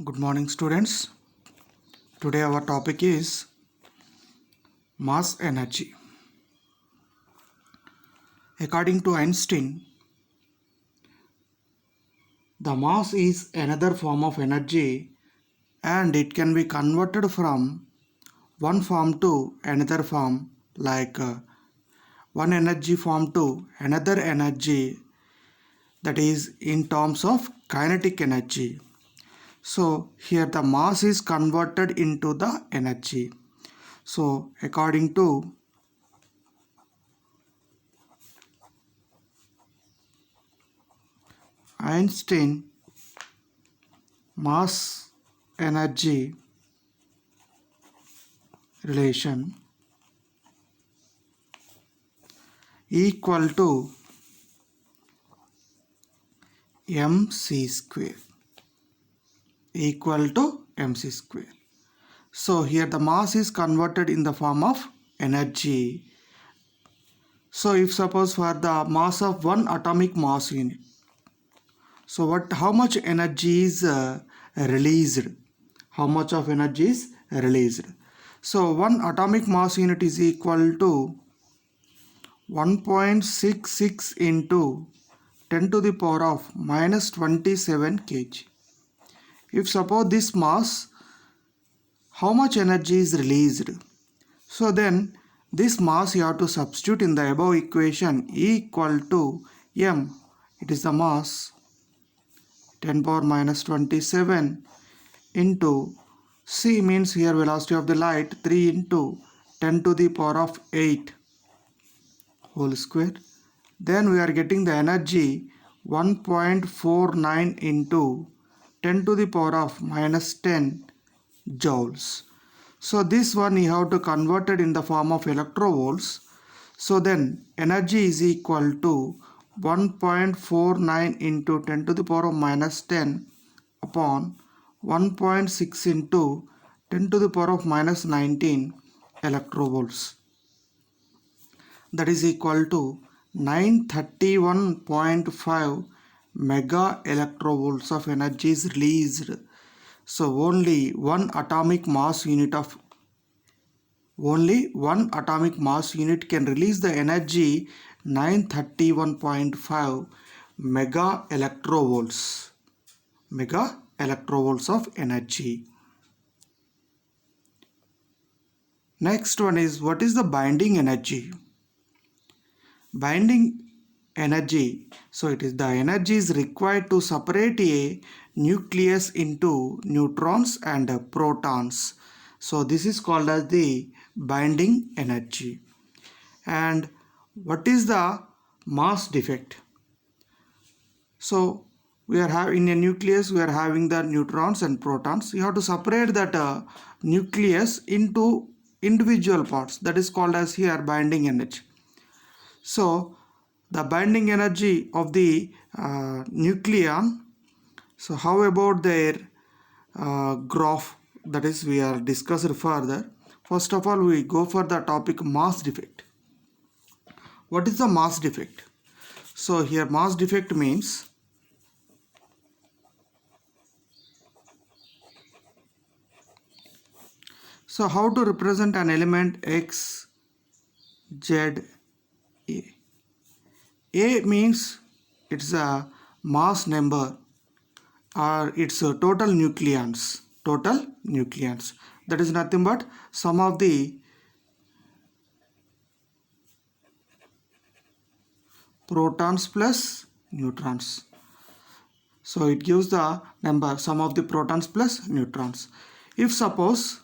Good morning, students. Today our topic is mass energy. According to Einstein, the mass is another form of energy and it can be converted from one form to another form, like one energy form to another energy, that is in terms of kinetic energy. So here the mass is converted into the energy. So according to Einstein, mass energy relation equal to mc square square. So here the mass is converted in the form of energy. So if suppose for the mass of one atomic mass unit, so how much energy is released? How much of energy is released? So one atomic mass unit is equal to 1.66 into 10 to the power of minus 27 kg. If suppose this mass, how much energy is released? So then this mass you have to substitute in the above equation equal to m. It is the mass 10 power minus 27 into c means here velocity of the light 3 into 10 to the power of 8 whole square. Then we are getting the energy 1.49 into 10 to the power of minus 10 joules. So this one you have to convert it in the form of electrovolts. So then energy is equal to 1.49 into 10 to the power of minus 10 upon 1.6 into 10 to the power of minus 19 electrovolts. That is equal to 931.5 mega electrovolts of energy is released. So only one atomic mass unit can release the energy 931.5 mega electrovolts of energy. Next one is, what is the binding energy? Binding energy, so it is the energy is required to separate a nucleus into neutrons and protons. So this is called as the binding energy. And what is the mass defect? So we are having in a nucleus, we are having the neutrons and protons. You have to separate that nucleus into individual parts. That is called as here binding energy. So the binding energy of the nucleon, so how about their graph? That is we are discussed further. First of all, we go for the topic mass defect. What is the mass defect? So here mass defect means so how to represent an element X, Z, A. A means it's a mass number or it's a total nucleons. That is nothing but sum of the protons plus neutrons. So it gives the number sum of the protons plus neutrons. If suppose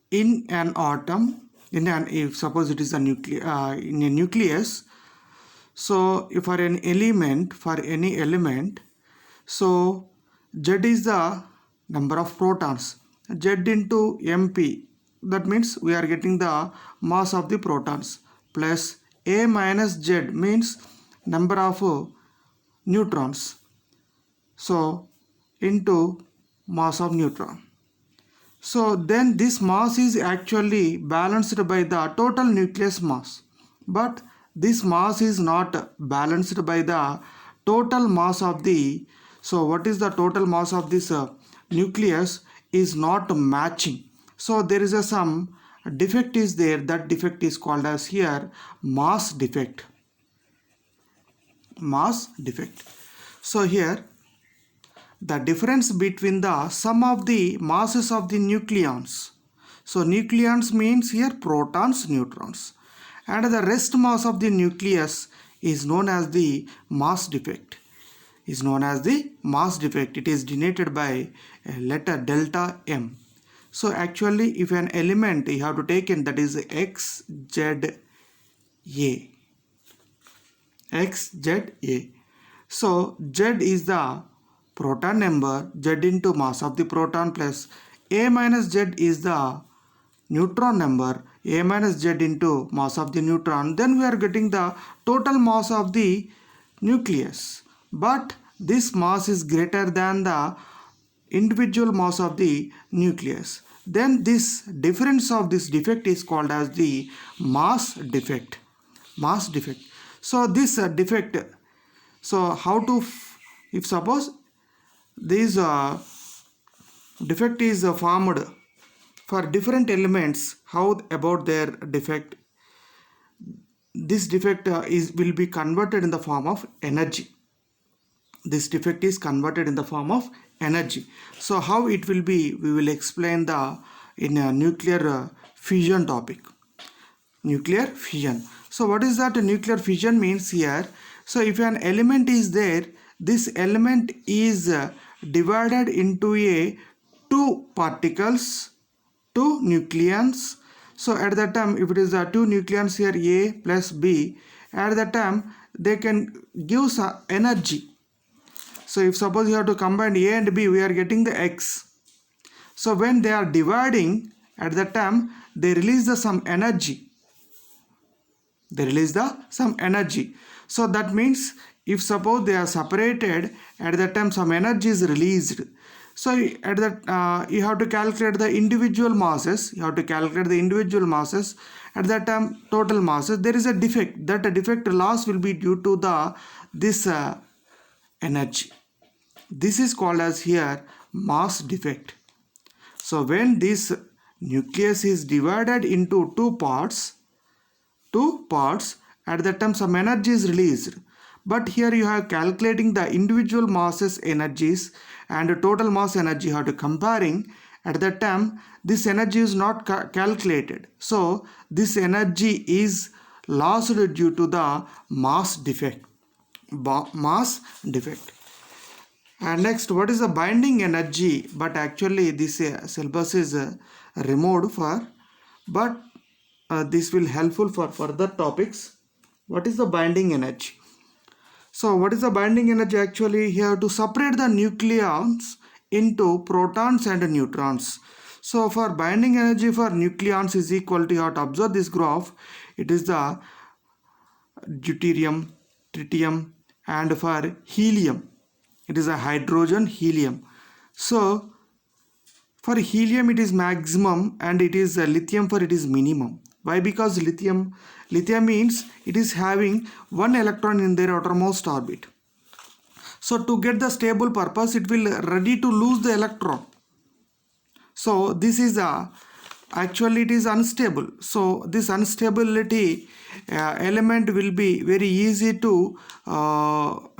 in an atom, if suppose it is a in a nucleus, so if for any element, so Z is the number of protons, Z into mp, that means we are getting the mass of the protons, plus A minus Z means number of neutrons, so into mass of neutron. So then this mass is actually balanced by the total nucleus mass, but this mass is not balanced by the total mass of the, so what is the total mass of this nucleus is not matching. So there is some defect is there. That defect is called as here mass defect. Mass defect. So here the difference between the sum of the masses of the nucleons. So nucleons means here protons, neutrons, and the rest mass of the nucleus is known as the mass defect. Is known as the mass defect. It is denoted by a letter delta M. So actually if an element you have to take in, that is X, Z, A. X, Z, A. So Z is the proton number, Z into mass of the proton, plus A minus Z is the neutron number, A minus Z into mass of the neutron. Then we are getting the total mass of the nucleus. But this mass is greater than the individual mass of the nucleus. Then this difference of this defect is called as the mass defect. Mass defect. So this defect, so how to, if suppose this defect is formed for different elements, how about their defect? This defect will be converted in the form of energy. This defect is converted in the form of energy. So how it will be, we will explain in a nuclear fission topic. Nuclear fission. So what is that nuclear fission means here? So if an element is there, this element is divided into two particles, two nucleons. So at that time, if it is two nucleons here, A plus B, at that time they can give some energy. So if suppose you have to combine A and B, we are getting the X. So when they are dividing, at that time they release some energy. They release some energy. So that means if suppose they are separated, at that time some energy is released. So at that you have to calculate the individual masses. You have to calculate the individual masses. At that time total masses. There is a defect. That defect loss will be due to this energy. This is called as here mass defect. So when this nucleus is divided into two parts, at that time some energy is released. But here you have calculating the individual masses energies and the total mass energy. You have to comparing. At that time this energy is not calculated. So this energy is lost due to the mass defect. Mass defect. And next, what is the binding energy? But actually this syllabus is removed for, but this will helpful for further topics. What is the binding energy? So what is the binding energy? Actually here to separate the nucleons into protons and neutrons. So for binding energy for nucleons is equal to, you have to observe this graph. It is the deuterium, tritium, and for helium it is a hydrogen, helium. So for helium it is maximum and it is lithium for it is minimum. Why? Because lithium means it is having one electron in their outermost orbit. So to get the stable purpose, it will ready to lose the electron. So this is actually it is unstable. So this instability element will be very easy to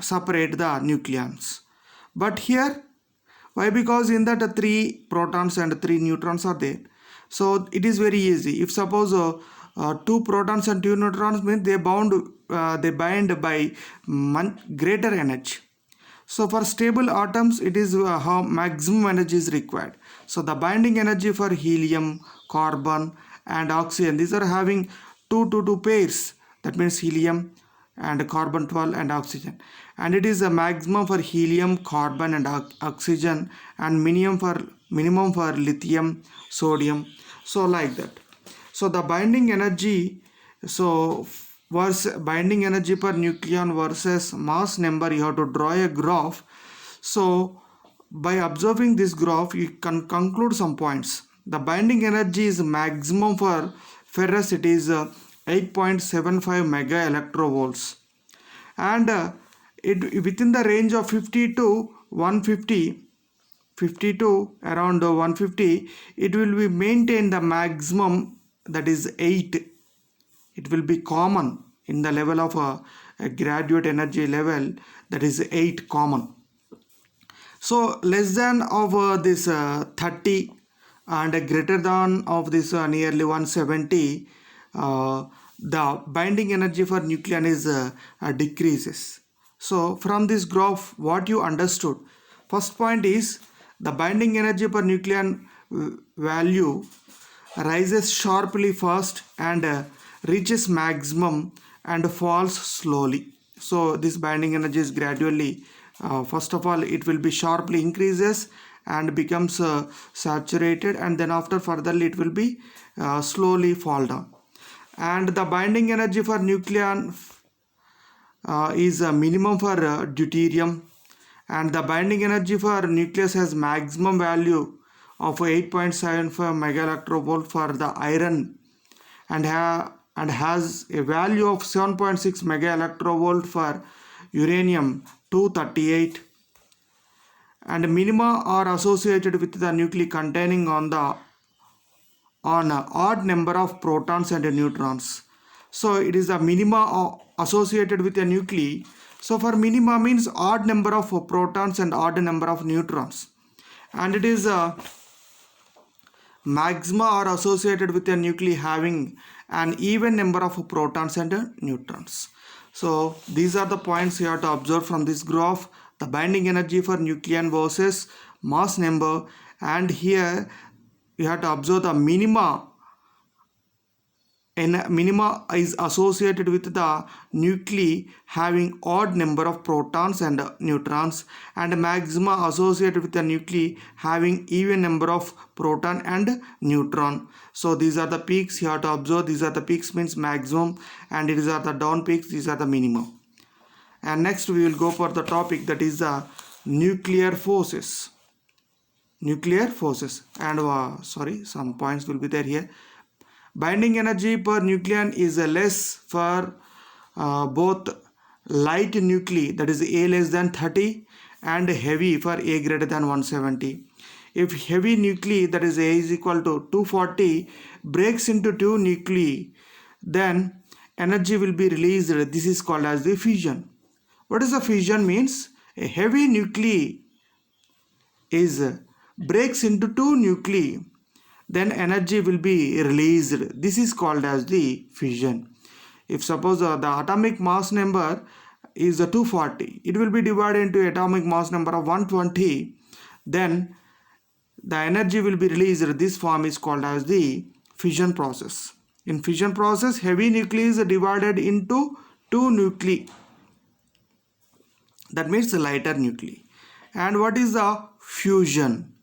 separate the nucleons. But here, why? Because in that 3 protons and 3 neutrons are there. So it is very easy. If suppose 2 protons and 2 neutrons means they bind by greater energy. So for stable atoms it is how maximum energy is required. So the binding energy for helium, carbon and oxygen, these are having 2 pairs. That means helium and carbon 12 and oxygen, and it is a maximum for helium, carbon and oxygen, and minimum for lithium, sodium. So like that. So the binding energy, so versus binding energy per nucleon versus mass number, you have to draw a graph. So by observing this graph you can conclude some points. The binding energy is maximum for ferrous, it is 8.75 mega electrovolts, and it within the range of 50 to 150 50 to around 150, it will be maintain the maximum, that is 8. It will be common in the level of a graduate energy level, that is 8 common. So less than of this 30 and greater than of this nearly 170, the binding energy for nucleon is decreases. So from this graph, what you understood, first point is the binding energy per nucleon value rises sharply first and reaches maximum and falls slowly. So this binding energy is gradually, first of all it will be sharply increases and becomes saturated, and then after furtherly it will be slowly fall down. And the binding energy for nucleon is a minimum for deuterium, and the binding energy for nucleus has maximum value of 8.75 megaelectrovolt for the iron, and has a value of 7.6 megaelectrovolt for uranium 238, and minima are associated with the nuclei containing on odd number of protons and neutrons. So it is the minima associated with a nuclei. So for minima means odd number of protons and odd number of neutrons, and it is maxima are associated with a nuclei having an even number of protons and neutrons. So these are the points you have to observe from this graph: the binding energy for nucleon versus mass number, and here you have to observe the minima. And minima is associated with the nuclei having odd number of protons and neutrons, and maxima associated with the nuclei having even number of proton and neutron. So these are the peaks you have to observe. These are the peaks means maximum, and these are the down peaks, these are the minimum. And next we will go for the topic, that is the nuclear forces. Nuclear forces, and some points will be there here. Binding energy per nucleon is less for both light nuclei, that is A less than 30, and heavy for A greater than 170. If heavy nuclei, that is A is equal to 240, breaks into two nuclei, then energy will be released. This is called as the fission. What is the fission means? A heavy nuclei breaks into two nuclei, then energy will be released. This is called as the fission. If suppose the atomic mass number is 240, it will be divided into atomic mass number of 120, then the energy will be released. This form is called as the fission process. In fission process, heavy nuclei is divided into two nuclei, that means lighter nuclei. And what is the fusion?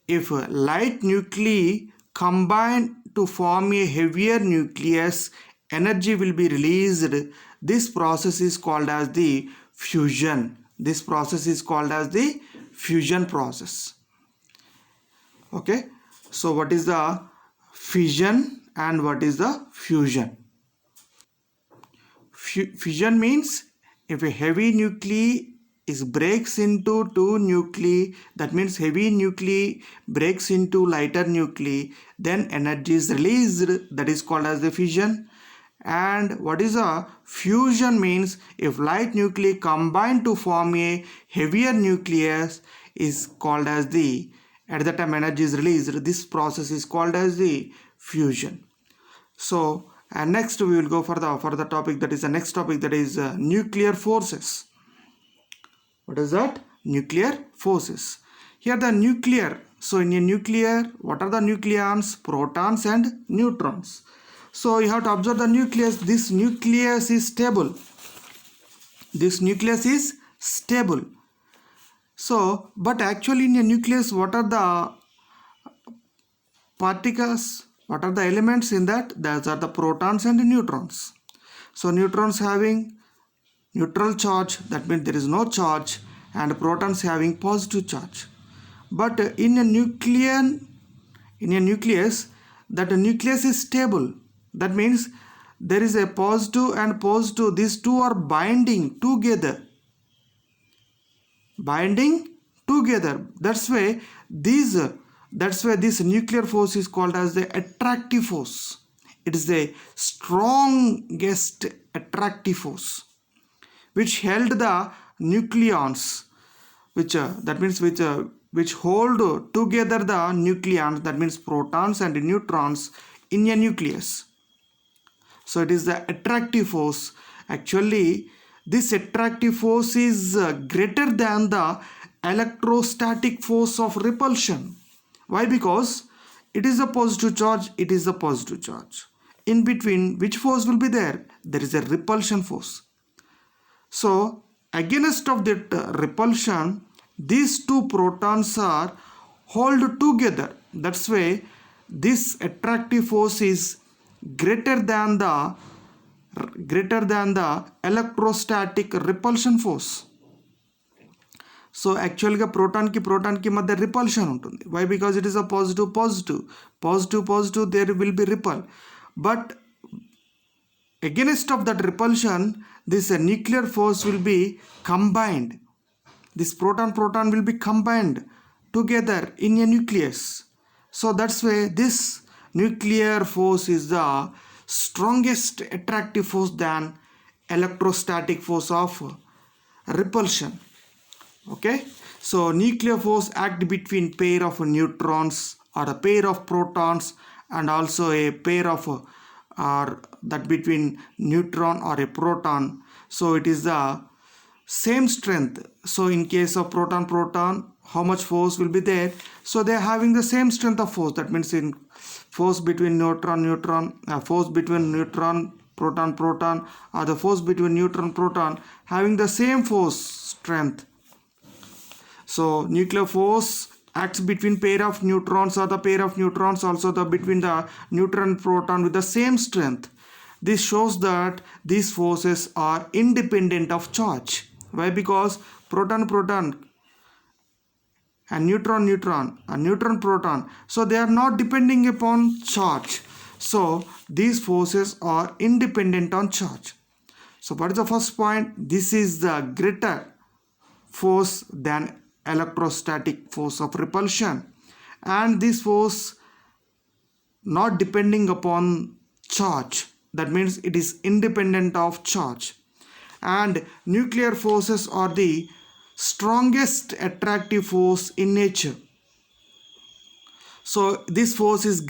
If light nuclei combine to form a heavier nucleus, energy will be released. This process is called as the fusion. This process is called as the fusion process. Okay, so what is the fission and what is the fusion? Fission means if a heavy nuclei breaks into two nuclei, that means heavy nuclei breaks into lighter nuclei, then energy is released, that is called as the fission. And what is a fusion means if light nuclei combine to form a heavier nucleus, is called as the, at the time energy is released, this process is called as the fusion. So and next we will go for the topic, that is the next topic, that is nuclear forces. What is that? Nuclear forces. Here the nuclear. So in a nuclear, what are the nucleons? Protons and neutrons. So you have to observe the nucleus. This nucleus is stable. This nucleus is stable. So, but actually in a nucleus, what are the particles? What are the elements in that? Those are the protons and neutrons. So neutrons having neutral charge, that means there is no charge, and protons having positive charge. But in a nucleus, that the nucleus is stable. That means there is a positive and positive, these two are binding together. together. That's why this nuclear force is called as the attractive force. It is the strongest attractive force which held the nucleons, which hold together the nucleons, that means protons and neutrons, in a nucleus. So it is the attractive force. Actually, this attractive force is greater than the electrostatic force of repulsion. Why? Because it is a positive charge, it is a positive charge. In between, which force will be there? There is a repulsion force. So against of that repulsion, these two protons are held together. That's why this attractive force is greater than the electrostatic repulsion force. So actually proton ki madhya repulsion untundi. Why? Because it is a positive there will be repel. But against of that repulsion, this nuclear force will be combined. This proton will be combined together in a nucleus. So that's why this nuclear force is the strongest attractive force than electrostatic force of repulsion. Okay, so nuclear force act between pair of neutrons or a pair of protons, and also a pair of or that between neutron or a proton. So it is the same strength. So in case of proton, how much force will be there? So they are having the same strength of force. That means in force between neutron, force between neutron, proton, or the force between neutron, proton, having the same force strength. So nuclear force acts between pair of neutrons, or the pair of neutrons also between the neutron proton with the same strength. This shows that these forces are independent of charge. Why? Because proton and neutron and neutron proton, so they are not depending upon charge. So these forces are independent on charge. So what is the first point? This is the greater force than electrostatic force of repulsion, and this force not depending upon charge. That means it is independent of charge. And nuclear forces are the strongest attractive force in nature. So this force is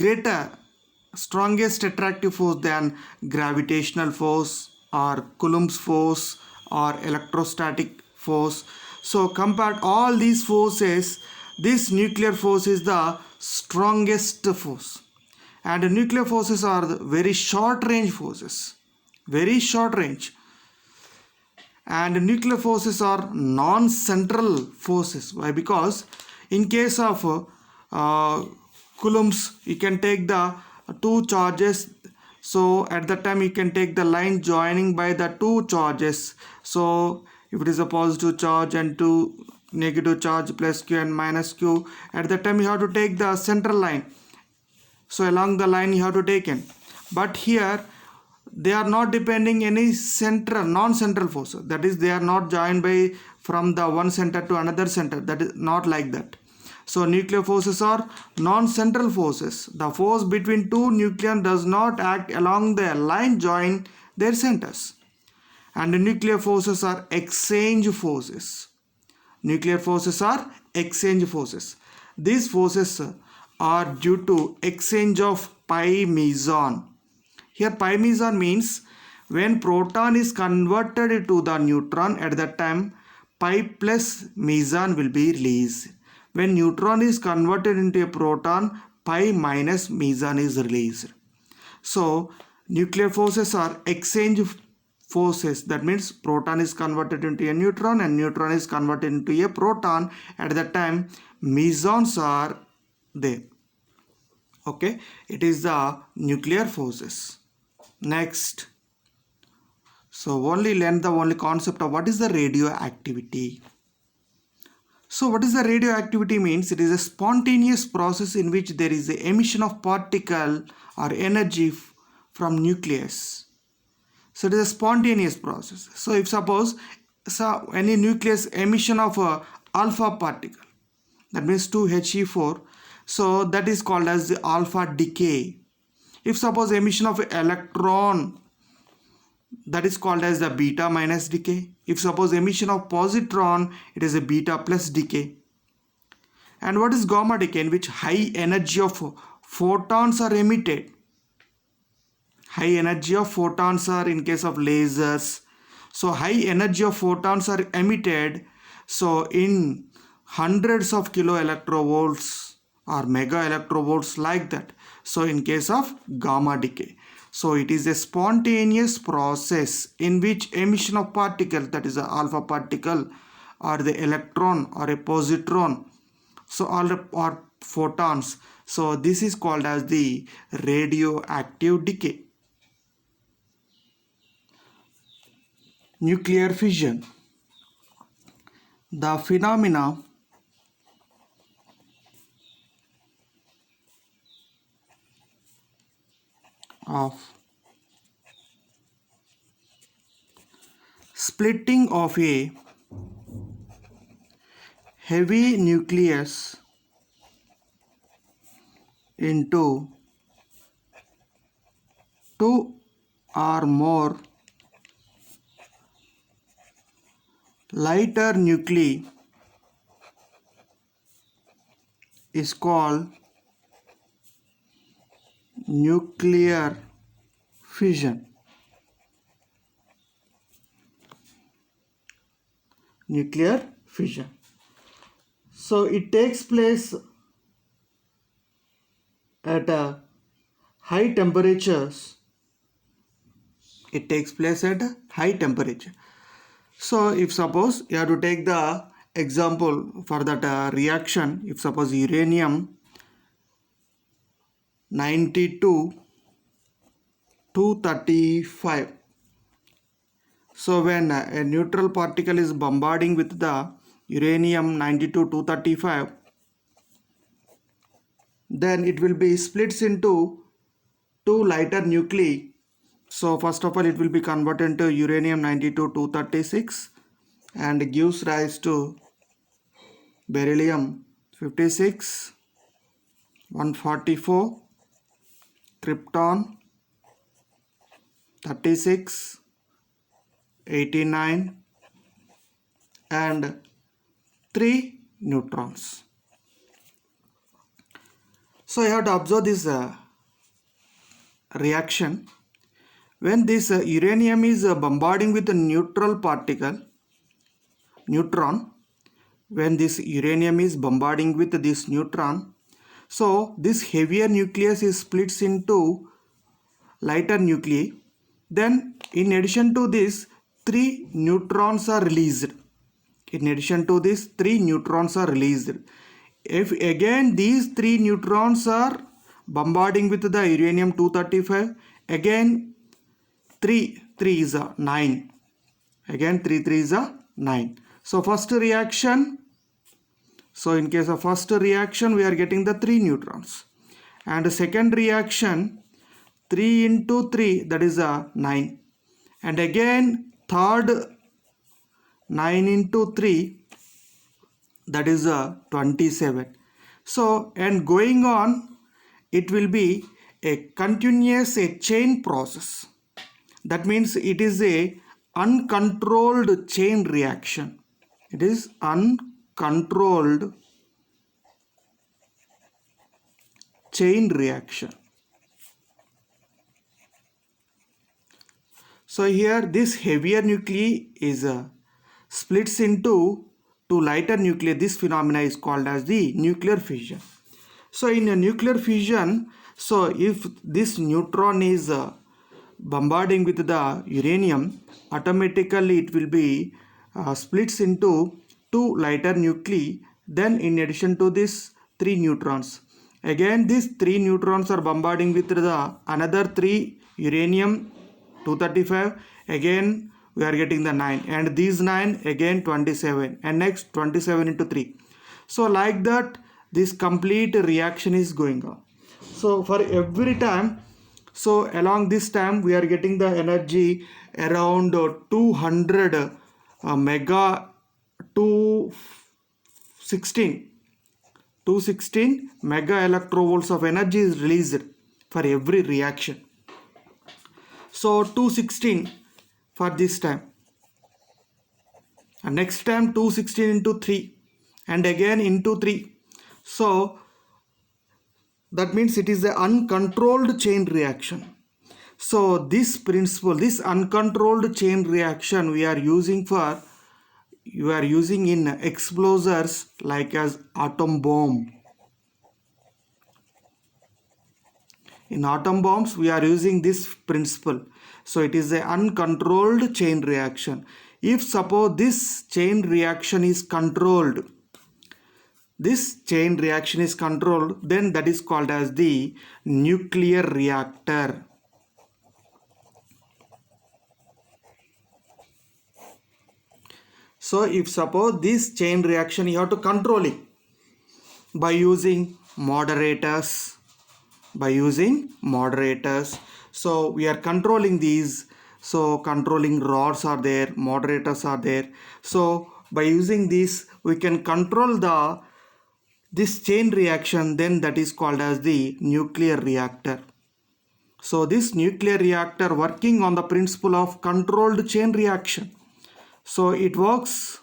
strongest attractive force than gravitational force or Coulomb's force or electrostatic force. So compared all these forces, this nuclear force is the strongest force. And nuclear forces are very short range forces, very short range. And nuclear forces are non-central forces. Why? Because in case of Coulomb's, you can take the two charges. So at that time you can take the line joining by the two charges. So if it is a positive charge and two negative charge, plus q and minus q, at that time you have to take the central line. So along the line you have to take in. But here they are not depending any non-central force. That is, they are not joined by from the one center to another center. That is not like that. So nuclear forces are non-central forces. The force between two nucleons does not act along the line join their centers. And the nuclear forces are exchange forces. Nuclear forces are exchange forces. These forces are due to exchange of pi meson. Here pi meson means when proton is converted to the neutron, at that time pi plus meson will be released. When neutron is converted into a proton, pi minus meson is released. So nuclear forces are exchange forces. That means proton is converted into a neutron and neutron is converted into a proton. At that time mesons are there. Okay, it is the nuclear forces. Next, so only learn the only concept of what is the radioactivity. So what is the radioactivity means? It is a spontaneous process in which there is the emission of particle or energy from nucleus. So it is a spontaneous process. So if suppose any nucleus emission of a alpha particle, that means 2He4. So that is called as the alpha decay. If suppose emission of electron, that is called as the beta minus decay. If suppose emission of positron, it is a beta plus decay. And what is gamma decay, in which high energy of photons are emitted? High energy of photons are in case of lasers. So high energy of photons are emitted. So in hundreds of kilo electrovolts or mega electrovolts, like that. So in case of gamma decay. So it is a spontaneous process in which emission of particle, that is a alpha particle or the electron or a positron, so all or photons. So this is called as the radioactive decay. Nuclear fission. The phenomena of splitting of a heavy nucleus into two or more lighter nuclei is called nuclear fission. Nuclear fission. So it takes place at high temperatures. It takes place at high temperature. So if suppose you have to take the example for that reaction, if suppose uranium 92 235. So when a neutral particle is bombarding with the uranium 92 235, then it will be splits into two lighter nuclei. So first of all, it will be converted to uranium 92 236 and gives rise to beryllium 56 144, krypton 36 89 and 3 neutrons. So you have to observe this reaction. When this uranium is bombarding with a neutral particle, neutron, when this uranium is bombarding with this neutron, so this heavier nucleus is splits into lighter nuclei. Then in addition to this, 3 neutrons are released. In addition to this, 3 neutrons are released. If again these 3 neutrons are bombarding with the uranium 235, again 3 is a 9. Again 3 is a 9. So first reaction, so in case of first reaction we are getting the 3 neutrons. And the second reaction, 3 into 3, that is a 9. And again third, 9 into 3, that is a 27. So and going on, it will be a continuous chain process. That means it is a uncontrolled chain reaction. It is uncontrolled chain reaction. So here this heavier nuclei is splits into two lighter nuclei. This phenomena is called as the nuclear fission. So in a nuclear fission, so if this neutron is bombarding with the uranium, automatically it will be splits into two lighter nuclei. Then in addition to this, 3 neutrons. Again these 3 neutrons are bombarding with the another 3 uranium 235. Again we are getting the 9, and these 9 again 27, and next 27 into 3. So like that this complete reaction is going on. So for every time, so along this time we are getting the energy around 200 mega to 16 216 mega electrovolts of energy is released for every reaction. So 216 for this time, and next time 216 into 3 and again into 3. So that means it is an uncontrolled chain reaction. So this principle, this uncontrolled chain reaction we are using in explosives like as atom bomb. In atom bombs we are using this principle. So it is an uncontrolled chain reaction. If suppose this chain reaction is controlled, then that is called as the nuclear reactor. So if suppose this chain reaction you have to control it by using moderators. So we are controlling these. So controlling rods are there, moderators are there. So by using this we can control this chain reaction, then that is called as the nuclear reactor. So this nuclear reactor working on the principle of controlled chain reaction. So it works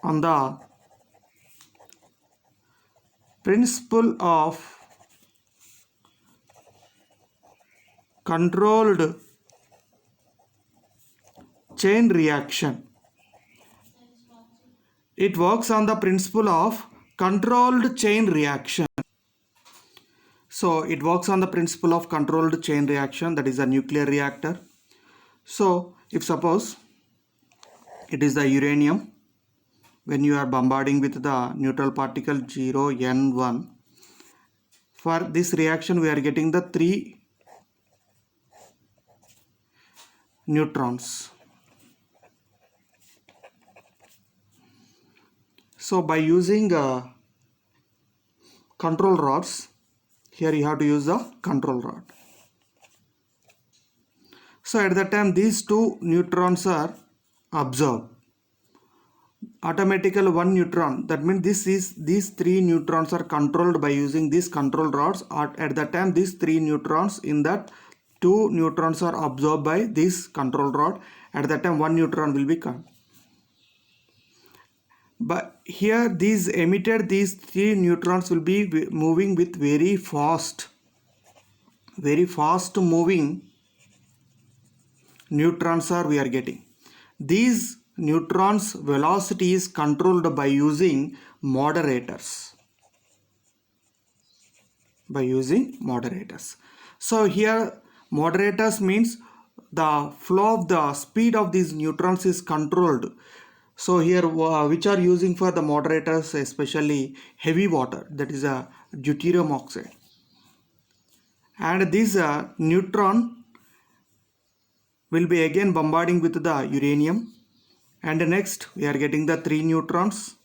on the principle of controlled chain reaction. It works on the principle of controlled chain reaction. So it works on the principle of controlled chain reaction, that is a nuclear reactor. So if suppose it is the uranium, when you are bombarding with the neutral particle 0 N1, for this reaction we are getting the 3 neutrons. So by using control rods, here you have to use the control rod. So at that time these 2 neutrons are absorbed. Automatically 1 neutron, that means these 3 neutrons are controlled by using these control rods. At that time these 3 neutrons, in that 2 neutrons are absorbed by this control rod. At that time 1 neutron will be come. But here these 3 neutrons will be moving with very fast moving neutrons are we are getting. These neutrons velocity is controlled by using moderators. So here moderators means the flow of the speed of these neutrons is controlled. So here which are using for the moderators, especially heavy water, that is a deuterium oxide. And this neutron will be again bombarding with the uranium. And next we are getting the 3 neutrons.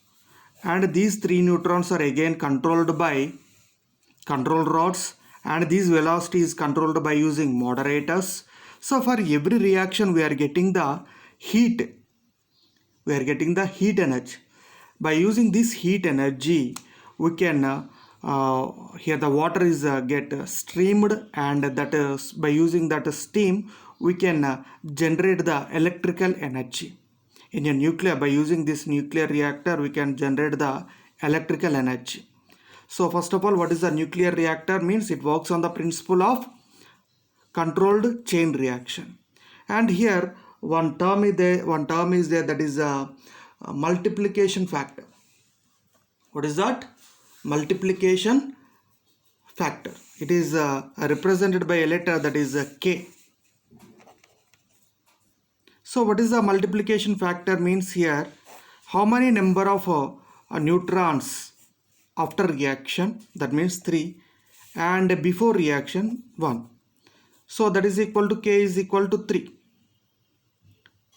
And these 3 neutrons are again controlled by control rods. And this velocity is controlled by using moderators. So for every reaction we are getting the heat. We are getting the heat energy. By using this heat energy, we can here the water is get steamed, and that is by using that steam we can generate the electrical energy. In a nuclear, by using this nuclear reactor, we can generate the electrical energy. So first of all, what is the nuclear reactor? Means it works on the principle of controlled chain reaction. And here one term is there, that is a multiplication factor. What is that? Multiplication factor. It is represented by a letter, that is K. So what is the multiplication factor? Means here how many number of neutrons after reaction, that means 3, and before reaction 1. So that is equal to K is equal to 3.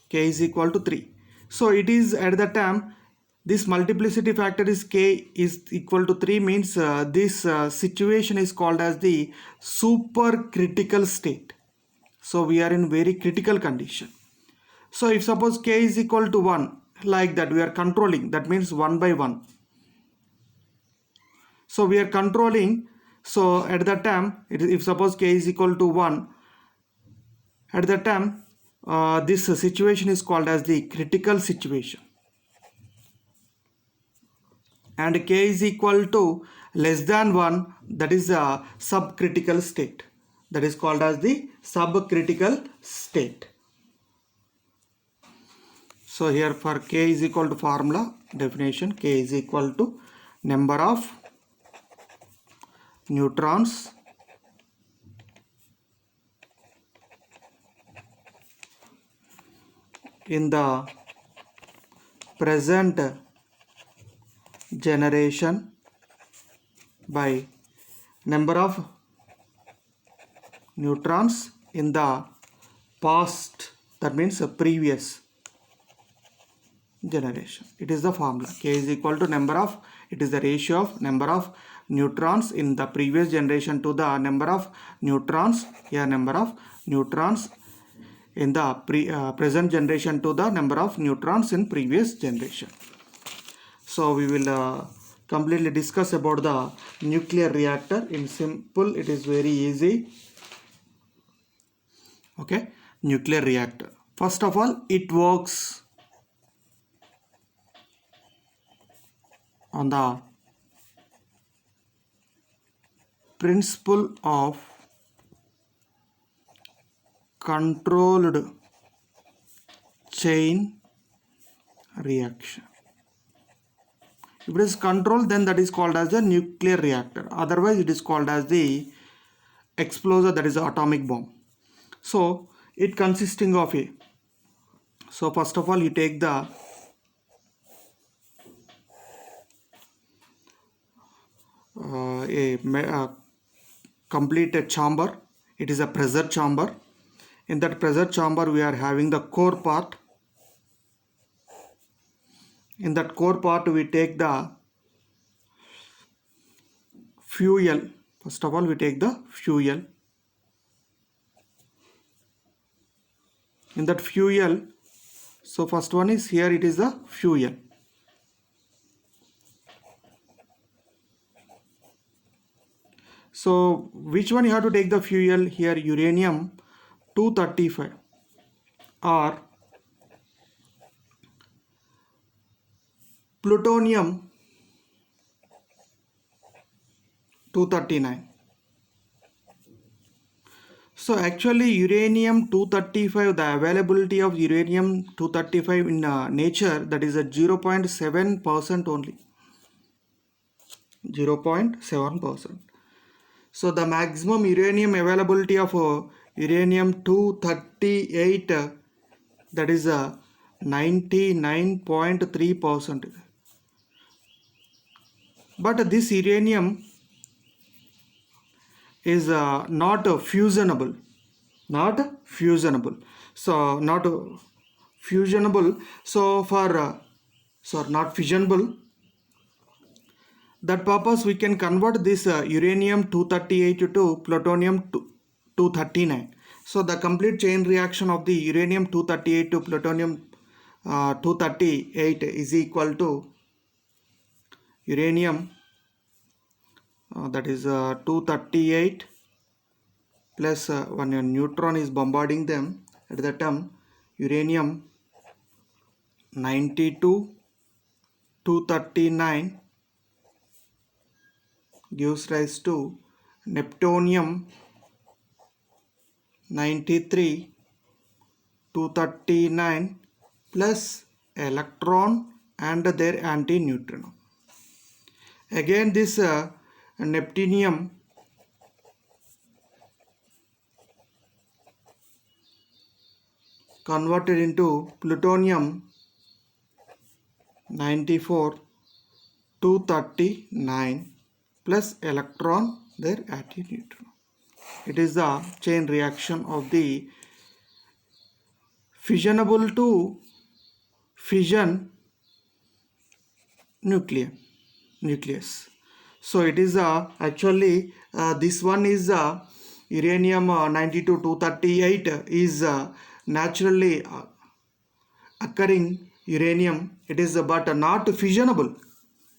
K is equal to 3. So it is at the time this multiplicity factor is K is equal to 3, means this situation is called as the supercritical state. So we are in very critical condition. So if suppose K is equal to 1, like that we are controlling, that means 1 by 1. So we are controlling, so at that time, if suppose k is equal to 1, at that time this situation is called as the critical situation, and k is equal to less than 1, that is a subcritical state, that is called as the subcritical state. So here for k is equal to formula definition, k is equal to number of neutrons in the present generation by number of neutrons in the past, that means a previous generation. It is the formula. K is equal to number of, it is the ratio of number of neutrons in the previous generation to the number of neutrons, here number of neutrons in the present generation to the number of neutrons in previous generation. So we will completely discuss about the nuclear reactor. In simple, it is very easy. Okay, nuclear reactor. First of all, it works on the principle of controlled chain reaction. If it is controlled, then that is called as the nuclear reactor. Otherwise, it is called as the explosion, that is the atomic bomb. So it consisting of a, so first of all you take the a complete chamber. It is a pressure chamber. In that pressure chamber we are having the core part. In that core part we take the fuel. First of all we take the fuel. In that fuel, so first one is here, it is the fuel. So which one you have to take the fuel? Here uranium 235 or plutonium 239. So actually uranium 235, the availability of uranium 235 in nature, that is at 0.7% only. 0.7%. So the maximum uranium availability of uranium 238, that is 99.3%. But this uranium is not fusionable. So not fusionable. So for not fissionable. That purpose we can convert this uranium 238 to plutonium 239. So the complete chain reaction of the uranium 238 to plutonium 238 is equal to uranium that is 238 plus one neutron is bombarding them. At that time uranium 92 239 gives rise to neptunium 93 239 plus electron and their antineutrino. Again this neptunium converted into plutonium 94 239 plus electron their antineutrino. It is the chain reaction of the fissionable to fission nucleus. So it is actually this one is uranium 92 238 is naturally occurring uranium, it is but not fissionable.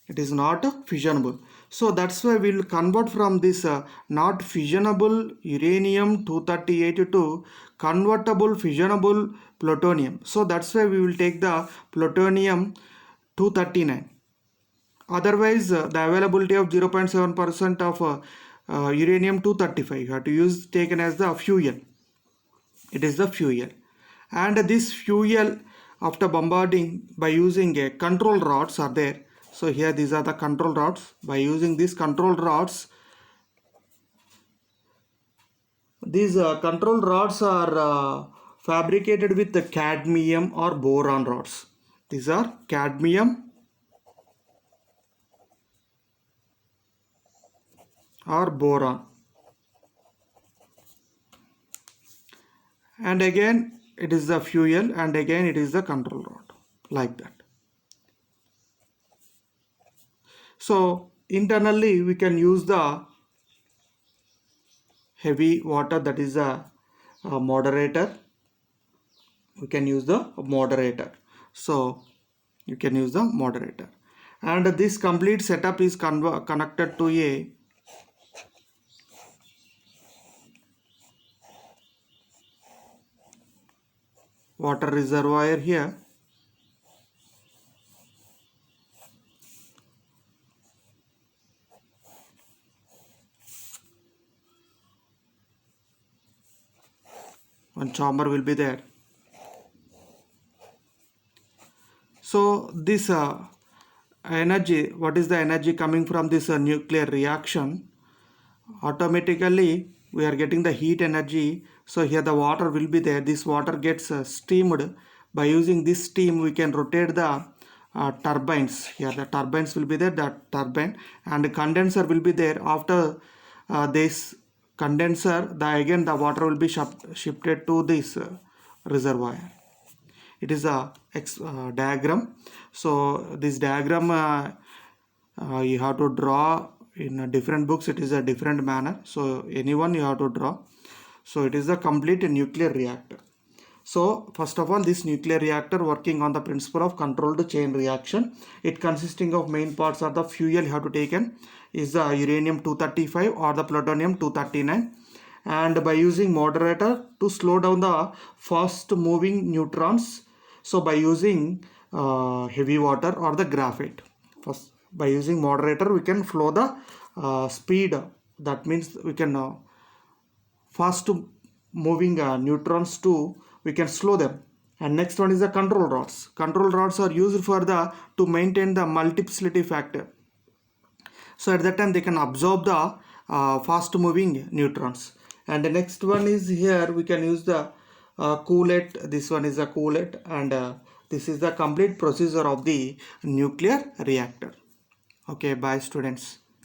It is not fissionable. So that's why we will convert from this not fissionable uranium-238 to convertible fissionable plutonium. So that's why we will take the plutonium-239. Otherwise, the availability of 0.7% of uranium-235 you have to use taken as the fuel. It is the fuel. And this fuel, after bombarding by using a control rods are there. So here these are the control rods. By using these control rods, these control rods are fabricated with the cadmium or boron rods. These are cadmium or boron. And again it is the fuel, and again it is the control rod, like that. So internally we can use the heavy water, that is a moderator. We can use the moderator. So you can use the moderator, and this complete setup is connected to a water reservoir here. One chamber will be there. So this energy, what is the energy coming from this nuclear reaction? Automatically we are getting the heat energy. So here the water will be there. This water gets steamed. By using this steam we can rotate the turbines. Here the turbines will be there, that turbine, and the condenser will be there. After this condenser, again the water will be shifted to this reservoir. It is a diagram. So this diagram you have to draw in different books. It is a different manner, so anyone you have to draw. So it is a complete nuclear reactor. So first of all, this nuclear reactor working on the principle of controlled chain reaction. It consisting of main parts are the fuel you have to take in is the uranium-235 or the plutonium-239, and by using moderator to slow down the fast moving neutrons. So by using heavy water or the graphite, first by using moderator we can flow the speed. That means we can fast moving neutrons to, we can slow them. And next one is the control rods. Control rods are used for the to maintain the multiplicity factor. So at that time they can absorb the fast moving neutrons. And the next one is here we can use the coolant. This one is a coolant, and this is the complete procedure of the nuclear reactor. Okay, bye students.